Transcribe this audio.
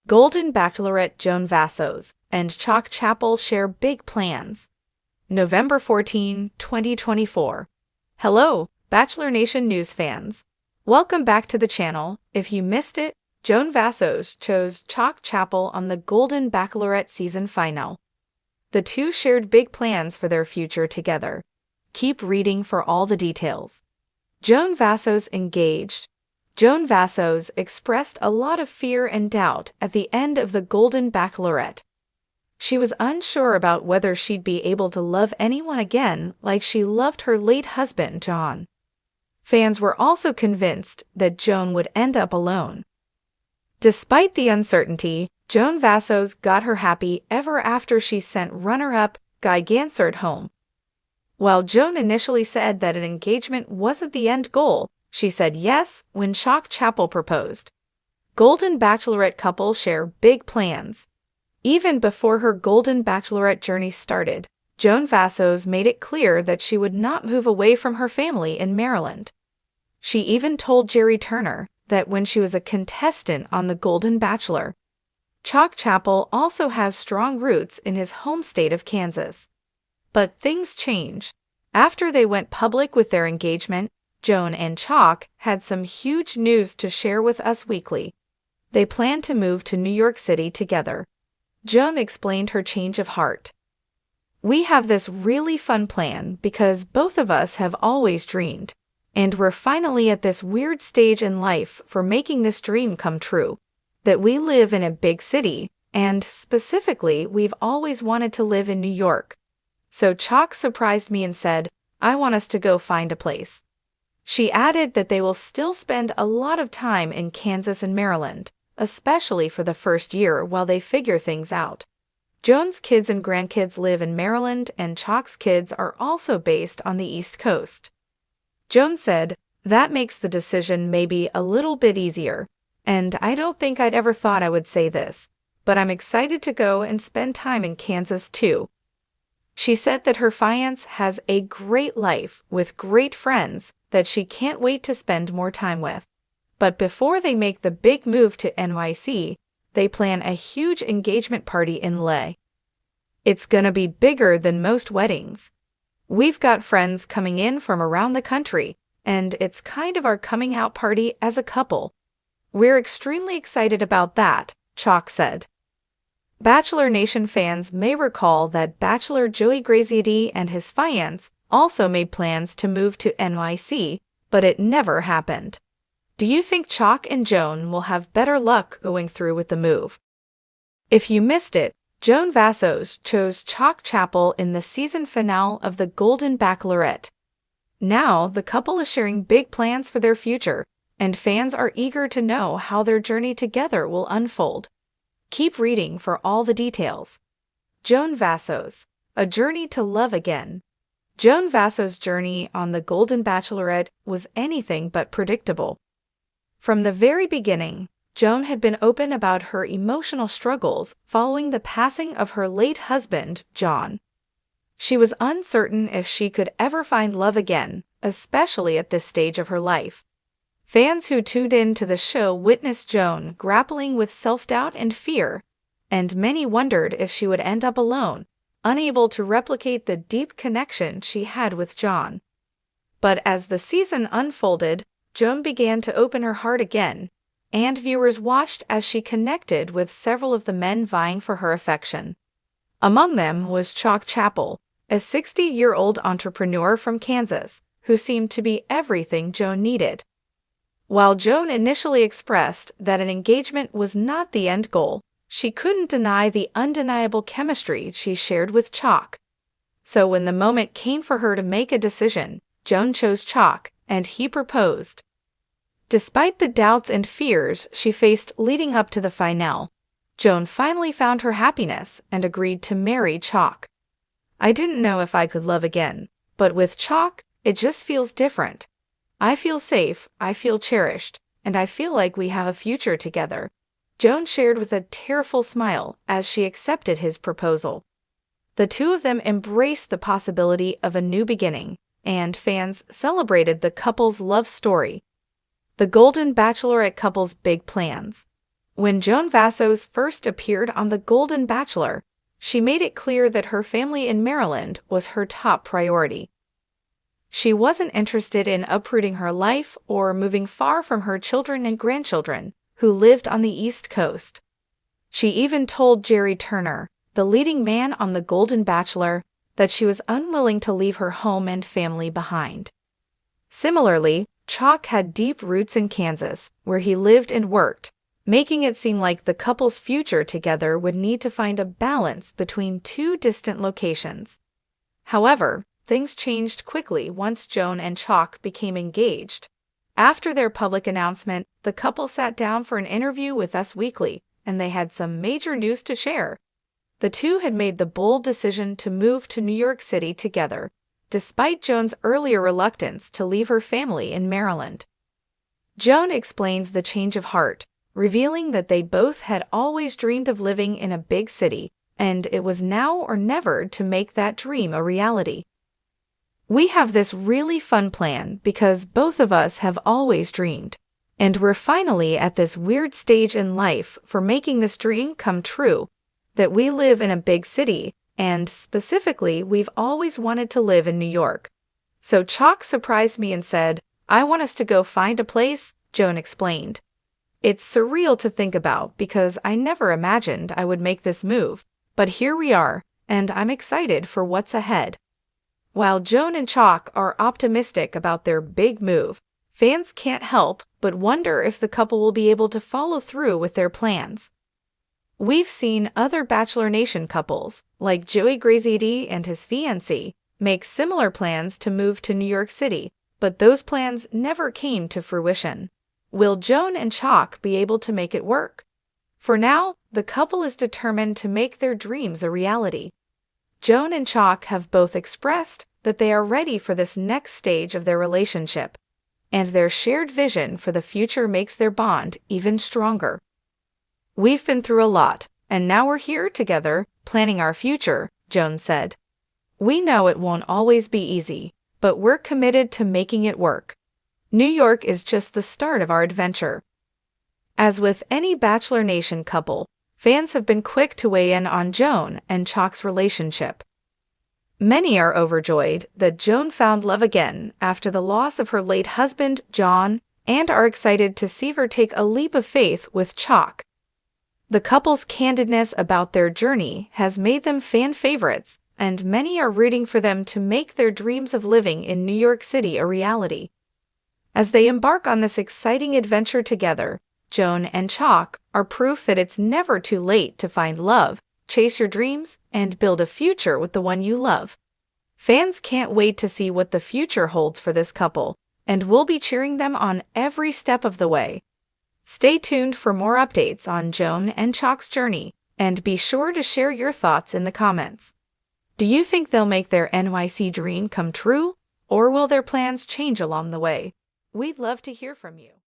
Golden Bachelorette Joan Vassos and Chock Chapple share big plans. November 14, 2024. Hello, Bachelor Nation news fans. Welcome back to the channel. If you missed it, Joan Vassos chose Chock Chapple on the Golden Bachelorette season finale. The two shared big plans for their future together. Keep reading for all the details. Joan Vassos engaged. Joan Vassos expressed a lot of fear and doubt at the end of the Golden Bachelorette. She was unsure about whether she'd be able to love anyone again like she loved her late husband, John. Fans were also convinced that Joan would end up alone. Despite the uncertainty, Joan Vassos got her happy ever after she sent runner-up Guy Gansert home. While Joan initially said that an engagement wasn't the end goal, she said yes when Chock Chapple proposed. Golden Bachelorette couples share big plans. Even before her Golden Bachelorette journey started, Joan Vassos made it clear that she would not move away from her family in Maryland. She even told Jerry Turner that when she was a contestant on The Golden Bachelor. Chock Chapple also has strong roots in his home state of Kansas. But things change. After they went public with their engagement, Joan and Chock had some huge news to share with Us Weekly. They plan to move to New York City together. Joan explained her change of heart. "We have this really fun plan because both of us have always dreamed, and we're finally at this weird stage in life for making this dream come true, that we live in a big city, and specifically we've always wanted to live in New York. So Chock surprised me and said, 'I want us to go find a place.'" She added that they will still spend a lot of time in Kansas and Maryland, especially for the first year while they figure things out. Joan's kids and grandkids live in Maryland, and Chock's kids are also based on the East Coast. Joan said, "That makes the decision maybe a little bit easier, and I don't think I'd ever thought I would say this, but I'm excited to go and spend time in Kansas too." She said that her fiancé has a great life with great friends that she can't wait to spend more time with. But before they make the big move to NYC, they plan a huge engagement party in LA. "It's gonna be bigger than most weddings. We've got friends coming in from around the country, and it's kind of our coming out party as a couple. We're extremely excited about that," Chock said. Bachelor Nation fans may recall that Bachelor Joey Graziadei and his fiancé also made plans to move to NYC, but it never happened. Do you think Chock and Joan will have better luck going through with the move? If you missed it, Joan Vassos chose Chock Chapple in the season finale of The Golden Bachelorette. Now, the couple is sharing big plans for their future, and fans are eager to know how their journey together will unfold. Keep reading for all the details. Joan Vassos, A Journey to Love Again. Joan Vassos' journey on The Golden Bachelorette was anything but predictable. From the very beginning, Joan had been open about her emotional struggles following the passing of her late husband, John. She was uncertain if she could ever find love again, especially at this stage of her life. Fans who tuned in to the show witnessed Joan grappling with self-doubt and fear, and many wondered if she would end up alone, unable to replicate the deep connection she had with John. But as the season unfolded, Joan began to open her heart again, and viewers watched as she connected with several of the men vying for her affection. Among them was Chock Chapple, a 60-year-old entrepreneur from Kansas, who seemed to be everything Joan needed. While Joan initially expressed that an engagement was not the end goal, she couldn't deny the undeniable chemistry she shared with Chock. So when the moment came for her to make a decision, Joan chose Chock, and he proposed. Despite the doubts and fears she faced leading up to the finale, Joan finally found her happiness and agreed to marry Chock. "I didn't know if I could love again, but with Chock, it just feels different. I feel safe, I feel cherished, and I feel like we have a future together," Joan shared with a tearful smile as she accepted his proposal. The two of them embraced the possibility of a new beginning, and fans celebrated the couple's love story. The Golden Bachelorette couple's big plans. When Joan Vassos first appeared on The Golden Bachelor, she made it clear that her family in Maryland was her top priority. She wasn't interested in uprooting her life or moving far from her children and grandchildren, who lived on the East Coast. She even told Jerry Turner, the leading man on The Golden Bachelor, that she was unwilling to leave her home and family behind. Similarly, Chock had deep roots in Kansas, where he lived and worked, making it seem like the couple's future together would need to find a balance between two distant locations. However, things changed quickly once Joan and Chock became engaged. After their public announcement, the couple sat down for an interview with Us Weekly, and they had some major news to share. The two had made the bold decision to move to New York City together, despite Joan's earlier reluctance to leave her family in Maryland. Joan explained the change of heart, revealing that they both had always dreamed of living in a big city, and it was now or never to make that dream a reality. "We have this really fun plan because both of us have always dreamed, and we're finally at this weird stage in life for making this dream come true, that we live in a big city, and specifically, we've always wanted to live in New York. So Chock surprised me and said, 'I want us to go find a place,'" Joan explained. "It's surreal to think about because I never imagined I would make this move, but here we are, and I'm excited for what's ahead." While Joan and Chock are optimistic about their big move, fans can't help but wonder if the couple will be able to follow through with their plans. We've seen other Bachelor Nation couples, like Joey Graziadei and his fiancée, make similar plans to move to New York City, but those plans never came to fruition. Will Joan and Chock be able to make it work? For now, the couple is determined to make their dreams a reality. Joan and Chock have both expressed that they are ready for this next stage of their relationship, and their shared vision for the future makes their bond even stronger. "We've been through a lot, and now we're here together, planning our future," Joan said. "We know it won't always be easy, but we're committed to making it work. New York is just the start of our adventure." As with any Bachelor Nation couple, fans have been quick to weigh in on Joan and Chock's relationship. Many are overjoyed that Joan found love again after the loss of her late husband, John, and are excited to see her take a leap of faith with Chock. The couple's candidness about their journey has made them fan favorites, and many are rooting for them to make their dreams of living in New York City a reality. As they embark on this exciting adventure together, Joan and Chock are proof that it's never too late to find love, chase your dreams, and build a future with the one you love. Fans can't wait to see what the future holds for this couple, and we'll be cheering them on every step of the way. Stay tuned for more updates on Joan and Chock's journey, and be sure to share your thoughts in the comments. Do you think they'll make their NYC dream come true, or will their plans change along the way? We'd love to hear from you.